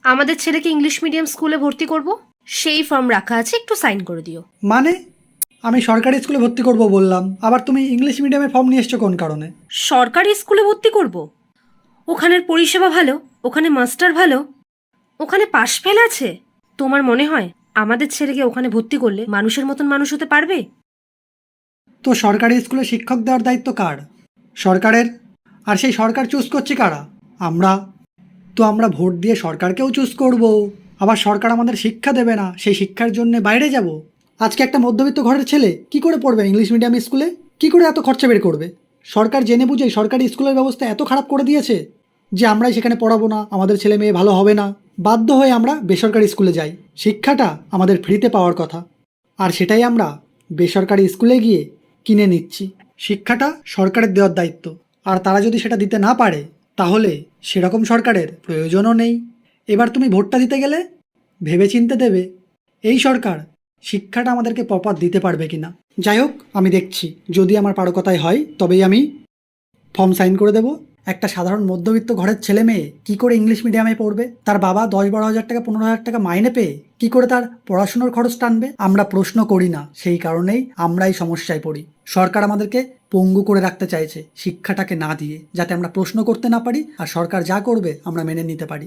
আমাদের ছেলেকে English medium স্কুলে ভর্তি করব, সেই ফর্ম রাখা আছে, একটু সাইন করে দিও। মানে আমি সরকারি স্কুলে ভর্তি করব বললাম, আবার তুমি ইংলিশ মিডিয়ামে ফর্ম নিয়ে এসছো কোন কারণে? সরকারি স্কুলে ভর্তি করব? ওখানের পরিষেবা ভালো, ওখানে মাস্টার ভালো, ওখানে পাশ ফেল আছে। তোমার মনে হয় আমাদের ছেলেকে ওখানে ভর্তি করলে মানুষের মতন মানুষ হতে পারবে? তো সরকারি স্কুলে শিক্ষক দেওয়ার দায়িত্ব কার? সরকারের। আর সেই সরকার চুজ করছে কারা? আমরা। তো আমরা ভোট দিয়ে সরকারকেও চুজ করব, আবার সরকার আমাদের শিক্ষা দেবে না, সেই শিক্ষার জন্য বাইরে যাব। আজকে একটা মধ্যবিত্ত ঘরের ছেলে কি করে পড়বে ইংলিশ মিডিয়াম স্কুলে? কি করে এত খরচা বের করবে? সরকার জেনে বুঝে সরকারি স্কুলের ব্যবস্থা এত খারাপ করে দিয়েছে যে আমরাই সেখানে পড়াবো না, আমাদের ছেলে মেয়ে ভালো হবে না, বাধ্য হয়ে আমরা বেসরকারি স্কুলে যাই। শিক্ষাটা আমাদের ফ্রিতে পাওয়ার কথা, আর সেটাই আমরা বেসরকারি স্কুলে গিয়ে কিনে নিচ্ছি। শিক্ষাটা সরকারের দেওয়ার দায়িত্ব, আর তারা যদি সেটা দিতে না পারে তাহলে সেরকম সরকারের প্রয়োজনও নেই। এবার তুমি ভোটটা দিতে গেলে ভেবেচিন্তে দেবে এই সরকার শিক্ষাটা আমাদেরকে প্রপার দিতে পারবে কিনা। যাই হোক, আমি দেখছি, যদি আমার পারকতায় হয় তবেই আমি ফর্ম সাইন করে দেবো। একটা সাধারণ মধ্যবিত্ত ঘরের ছেলে মেয়ে কী করে ইংলিশ মিডিয়ামে পড়বে? তার বাবা 10-12 হাজার টাকা 15 হাজার টাকা মাইনে পেয়ে কী করে তার পড়াশুনোর খরচ টানবে? আমরা প্রশ্ন করি না, সেই কারণেই আমরাই সমস্যায় পড়ি। সরকার আমাদেরকে পঙ্গু করে রাখতে চাইছে শিক্ষাটাকে না দিয়ে, যাতে আমরা প্রশ্ন করতে না পারি আর সরকার যা করবে আমরা মেনে নিতে পারি।